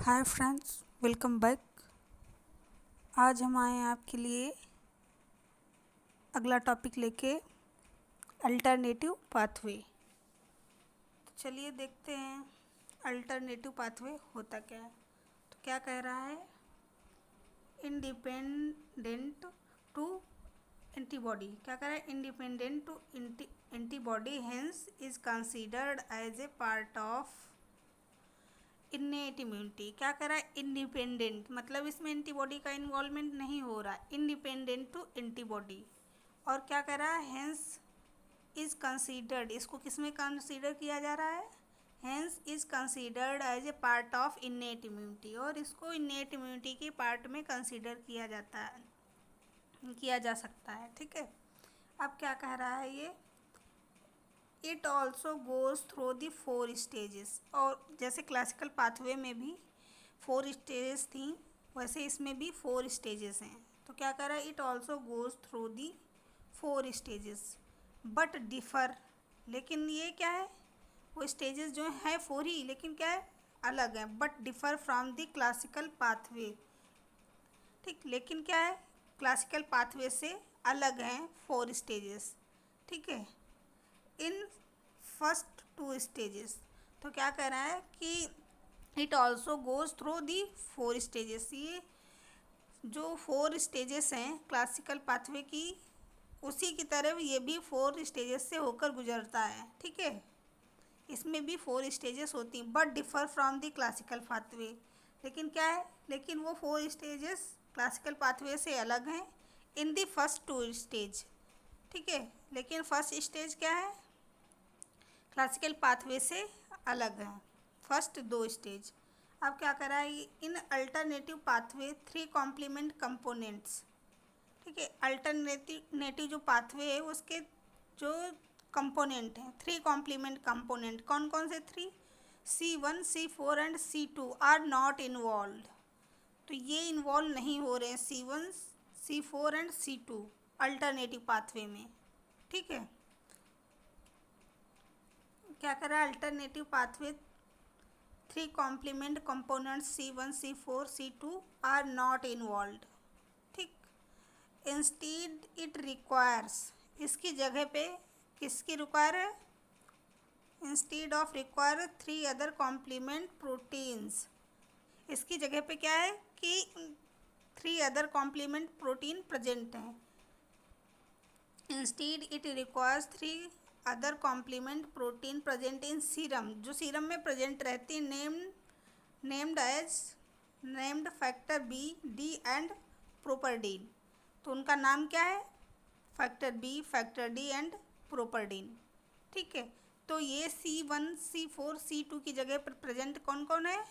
Hi friends, welcome back. आज हम आए हैं आपके लिए अगला टॉपिक लेके, अल्टरनेटिव पाथवे। तो चलिए देखते हैं अल्टरनेटिव पाथवे होता क्या है। तो क्या कह रहा है, इंडिपेंडेंट टू एंटीबॉडी। क्या कह रहा है, independent to antibody hence is considered as a part of innate immunity. क्या कह रहा है, इंडिपेंडेंट मतलब इसमें एंटीबॉडी का इन्वॉल्वमेंट नहीं हो रहा, इंडिपेंडेंट टू एंटीबॉडी। और क्या कह रहा है, हेंस इज कंसीडर्ड, इसको किस में कंसीडर किया जा रहा है, hence is considered as a part of innate immunity. और इसको इन्नेट इम्यूनिटी के पार्ट में कंसीडर किया जाता है, किया जा सकता है। ठीक है, अब क्या कह रहा है ये, it also goes through the 4 stages. और जैसे क्लासिकल पाथवे में भी 4 स्टेजेस थी, वैसे इसमें भी 4 स्टेजेस हैं। तो क्या कह रहा है, it also goes through the 4 stages but differ. लेकिन ये क्या है, वो स्टेजेस जो है 4 ही, लेकिन क्या है, अलग है। But differ from the classical pathway. ठीक, लेकिन क्या है, क्लासिकल पाथवे से अलग हैं 4 स्टेजेस। ठीक है, इन फर्स्ट 2 स्टेजेस। तो क्या कह रहा है कि it also goes through the 4 stages. ये जो 4 स्टेजेस हैं क्लासिकल पाथवे की, उसी की तरह ये भी 4 स्टेजेस से होकर गुजरता है। ठीक है, इसमें भी 4 स्टेजेस होती हैं, but differ from the classical pathway. लेकिन क्या है, लेकिन वो 4 स्टेजेस क्लासिकल पाथवे से अलग हैं इन दी फर्स्ट 2 स्टेज। ठीक है, लेकिन फर्स्ट स्टेज क्या है, क्लासिकल पाथवे से अलग है, फर्स्ट 2 स्टेज। अब क्या कर रहा है, in alternative pathway 3 complement components. ठीक है, अल्टरनेटिव जो पाथवे है उसके जो कंपोनेंट हैं, 3 कॉम्प्लीमेंट कंपोनेंट। कौन कौन से 3, C1, C4 and C2 are not involve. तो ये इन्वॉल्व नहीं हो रहे हैं C1, C4 and C2 alternative pathway में। ठीक है, क्या कर रहा है, alternative pathway 3 complement components C1, C4, C2 are not involve. ठीक, इंस्टीड इट रिक्वायर्स, इसकी जगह पे किसकी रिक्वायर है, instead of require 3 other complement proteins. इसकी जगह पे क्या है कि 3 अदर कॉम्प्लीमेंट प्रोटीन प्रेजेंट हैं। Instead it requires 3 other complement protein present in serum, जो सीरम में प्रेजेंट रहती है, named factor B, D and properdin. तो उनका नाम क्या है, factor B, factor D and properdin. ठीक है, तो ये C1, C4, C2 की जगह पर प्रेजेंट कौन कौन है,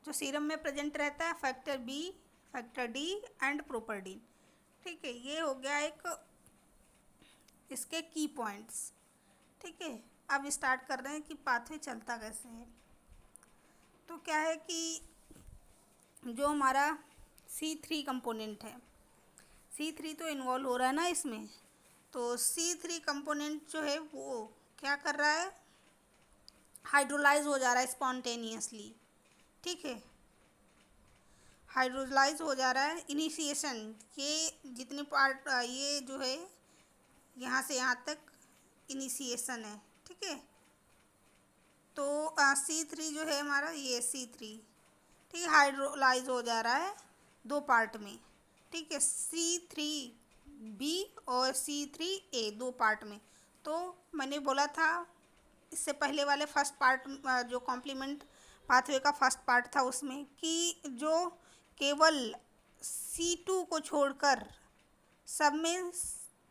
जो सीरम में प्रेजेंट रहता है, factor B, factor D and properdin. ठीक है, ये हो गया एक इसके की पॉइंट्स। ठीक है, अब स्टार्ट कर रहे हैं कि पाथवे चलता कैसे है। तो क्या है कि जो हमारा C3 कंपोनेंट है, C3 तो इन्वॉल्व हो रहा है ना इसमें। तो C3 कंपोनेंट जो है वो क्या कर रहा है, हाइड्रोलाइज हो जा रहा है स्पॉन्टेनियसली। ठीक है, हाइड्रोलाइज हो जा रहा है। इनिशिएशन, ये जितने पार्ट, ये जो है यहाँ से यहाँ तक इनिशिएशन है। ठीक है, तो C3 जो है हमारा, ये C3 ठीक है, हाइड्रोलाइज हो जा रहा है 2 पार्ट में। ठीक है, C3B और C3A 2 पार्ट में। तो मैंने बोला था इससे पहले वाले फर्स्ट पार्ट, जो कॉम्प्लीमेंट पाथवे का फर्स्ट पार्ट था, उसमें कि जो केवल C2 को छोड़कर सब में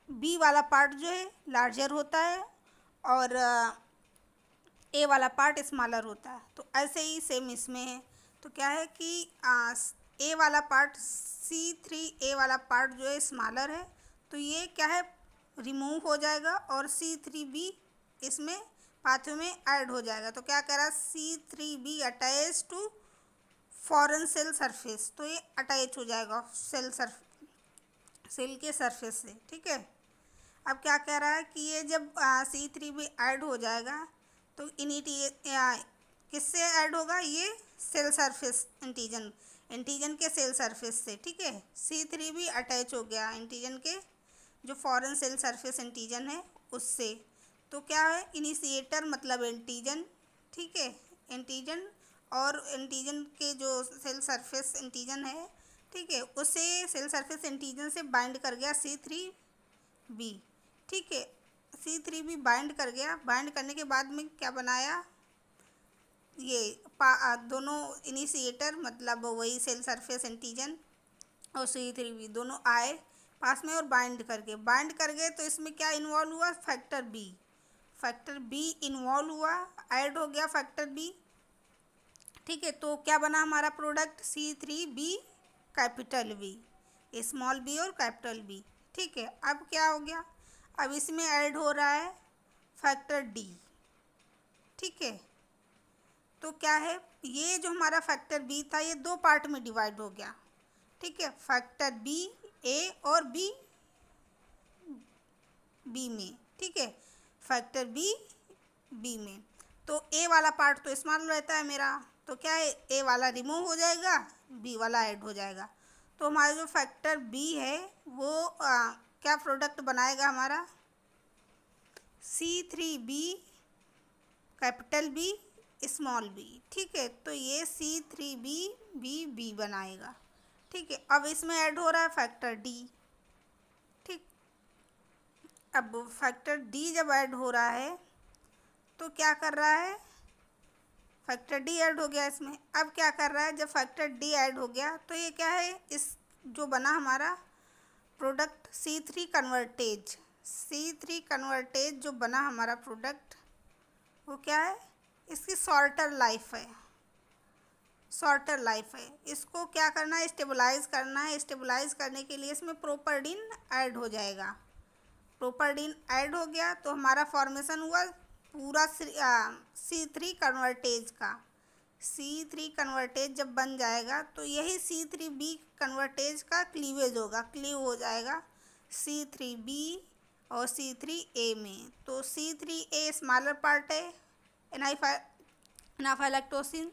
B वाला पार्ट जो है लार्जर होता है और A वाला पार्ट स्मॉलर होता है। तो ऐसे ही सेम इसमें है। तो क्या है कि A वाला पार्ट, C3A वाला पार्ट जो है स्मॉलर है, तो ये क्या है, रिमूव हो जाएगा और C3B इसमें पाथवे में ऐड हो जाएगा। तो क्या कह रहा है, C3B attach to foreign cell surface. तो ये अटैच हो जाएगा सेल के सरफेस से। ठीक है, अब क्या कह रहा है कि ये जब C3B ऐड हो जाएगा तो किससे ऐड होगा, ये सेल सरफेस एंटीजन के सेल सरफेस से, ठीक है। C3 भी अटैच हो गया एंटीजन के जो फॉरेन सेल सरफेस एंटीजन है उससे। तो क्या है, इनिशिएटर मतलब एंटीजन, ठीक है, एंटीजन और एंटीजन के जो सेल सरफेस एंटीजन है, ठीक है, उसे सेल सरफेस एंटीजन से बाइंड कर गया C3b, ठीक है। C3b बाइंड कर गया, बाइंड करने के बाद में क्या बनाया, ये दोनों इनिशिएटर मतलब वही सेल सरफेस एंटीजन और C3b दोनों आए पास में और बाइंड कर गए। तो इसमें क्या इन्वॉल्व हुआ, फैक्टर बी इन्वॉल्व हुआ, ऐड हो गया फैक्टर बी, ठीक है। तो क्या बना हमारा product, C3b capital B, small B और कैपिटल बी, ठीक है। अब क्या हो गया, अब इसमें ऐड हो रहा है फैक्टर डी, ठीक है। तो क्या है, ये जो हमारा फैक्टर बी था ये दो पार्ट में डिवाइड हो गया, ठीक है। फैक्टर बी ए और बी में, ठीक है, फैक्टर बी में। तो ए वाला पार्ट तो स्मॉल रहता है मेरा, तो क्या है, ए वाला रिमूव हो जाएगा, बी वाला ऐड हो जाएगा। तो हमारा जो फैक्टर बी है वो क्या प्रोडक्ट बनाएगा हमारा, C3b capital B small B, ठीक है। तो ये C3b बनाएगा, ठीक है। अब इसमें ऐड हो रहा है फैक्टर डी, ठीक। अब फैक्टर डी जब ऐड हो रहा है तो क्या कर रहा है, फैक्टर डी ऐड हो गया इसमें। अब क्या कर रहा है, जब फैक्टर डी ऐड हो गया तो ये क्या है, इस जो बना हमारा प्रोडक्ट C3 कन्वर्टेज जो बना हमारा प्रोडक्ट वो क्या है, इसकी शॉर्टर लाइफ है। इसको क्या करना है, स्टेबलाइज करना है। स्टेबलाइज करने के लिए इसमें प्रोपरडीन ऐड हो जाएगा। प्रोपरडीन ऐड हो गया तो हमारा फॉर्मेशन हुआ पूरा C3 कन्वर्टेज का। C3 कन्वर्टेज जब बन जाएगा तो यही C3b कन्वर्टेज का क्लीवेज होगा, क्लीव हो जाएगा C3b और C3a में। तो C3a स्मॉलर पार्ट है एनाफाइलैक्टोसिन,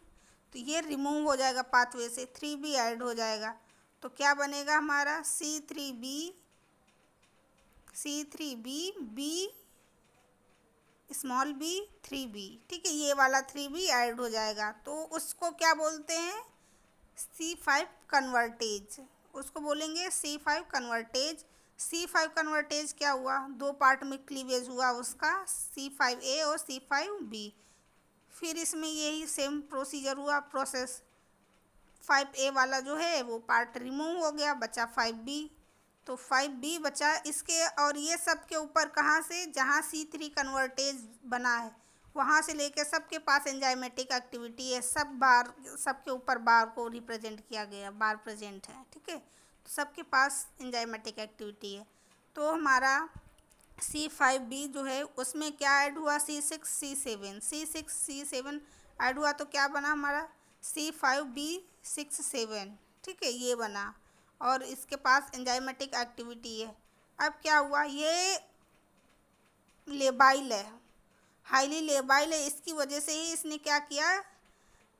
तो ये रिमूव हो जाएगा पाथवे से, 3b ऐड हो जाएगा। तो क्या बनेगा हमारा C3b B small B 3b, ठीक है, ये वाला 3b ऐड हो जाएगा। तो उसको क्या बोलते हैं, C5 कन्वर्टेज, उसको बोलेंगे C5 कन्वर्टेज। C5 कन्वर्टेज क्या हुआ, दो पार्ट में क्लीवेज हुआ उसका, C5a और C5b। फिर इसमें यही सेम प्रोसीजर हुआ, प्रोसेस 5a वाला जो है वो पार्ट रिमूव हो गया, बचा 5b। तो 5b बचा इसके, और ये सब के ऊपर कहाँ से, जहाँ C3 कन्वर्टेज बना है वहाँ से लेके सबके पास एंजाइमेटिक एक्टिविटी है, सबके ऊपर बार को रिप्रेजेंट किया गया, बार प्रेजेंट है, ठीक है। तो सबके पास एंजाइमेटिक एक्टिविटी है। तो हमारा C5b जो है उसमें क्या ऐड हुआ, C6C7 ऐड हुआ। तो क्या बना हमारा C5b67, ठीक है, ये बना, और इसके पास एंजाइमेटिक एक्टिविटी है। अब क्या हुआ, ये लेबाइल है, हाईली लेबाइल है, इसकी वजह से ही इसने क्या किया,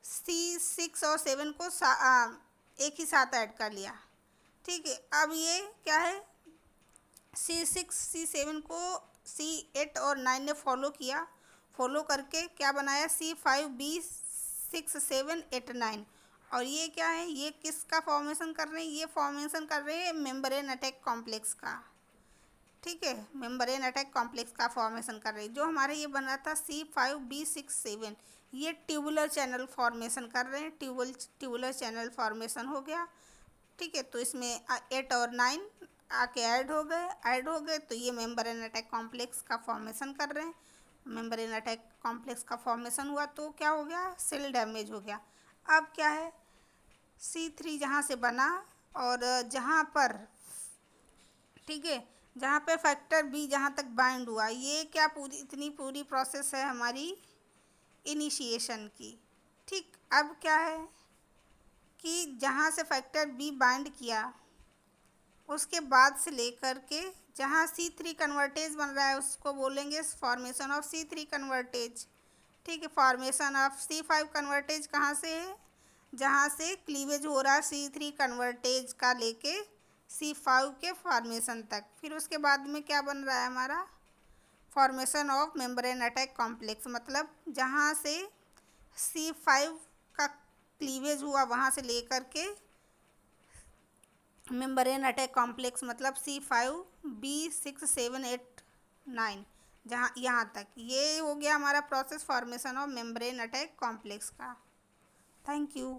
C6 और 7 को एक ही साथ ऐड कर लिया, ठीक है। अब ये क्या है, C6 C7 को C8 और 9 ने फॉलो करके क्या बनाया, C5b6789। और ये क्या है, ये किसका फॉर्मेशन कर रहे हैं, ये फॉर्मेशन कर रहे हैं मेम्ब्रेन अटैक कॉम्प्लेक्स का, ठीक है, मेम्ब्रेन अटैक कॉम्प्लेक्स का फॉर्मेशन कर रहे हैं। जो हमारे ये बना था C5b67, ये ट्यूबुलर चैनल फॉर्मेशन कर रहे हैं, ट्यूबुलर चैनल फॉर्मेशन हो गया, ठीक है। तो इसमें 8 और 9 आके ऐड हो गए तो ये मेम्ब्रेन अटैक कॉम्प्लेक्स का फॉर्मेशन कर रहे हैं। मेम्ब्रेन अटैक कॉम्प्लेक्स का फॉर्मेशन हुआ तो क्या हो गया, सेल डैमेज हो गया। अब क्या है, C3 जहाँ से बना और जहाँ पर, ठीक है, जहाँ पे फैक्टर बी जहाँ तक बाइंड हुआ, ये क्या इतनी पूरी प्रोसेस है हमारी इनिशिएशन की, ठीक। अब क्या है कि जहाँ से फैक्टर बी बाइंड किया उसके बाद से लेकर के जहाँ C3 कन्वर्टेज बन रहा है उसको बोलेंगे फॉर्मेशन ऑफ C3 कन्वर्टेज, ठीक है। फॉर्मेशन ऑफ C5 कन्वर्टेज कहाँ से है, जहाँ से क्लीवेज हो रहा है C3 कन्वर्टेज का लेके C5 के फॉर्मेशन तक। फिर उसके बाद में क्या बन रहा है हमारा, formation of membrane attack complex, मतलब जहाँ से C5 का क्लीवेज हुआ वहाँ से लेकर के मेम्ब्रेन अटैक कॉम्प्लेक्स मतलब C5 B6 7 8 9, जहाँ यहाँ तक ये हो गया हमारा process formation of membrane attack complex का। Thank you.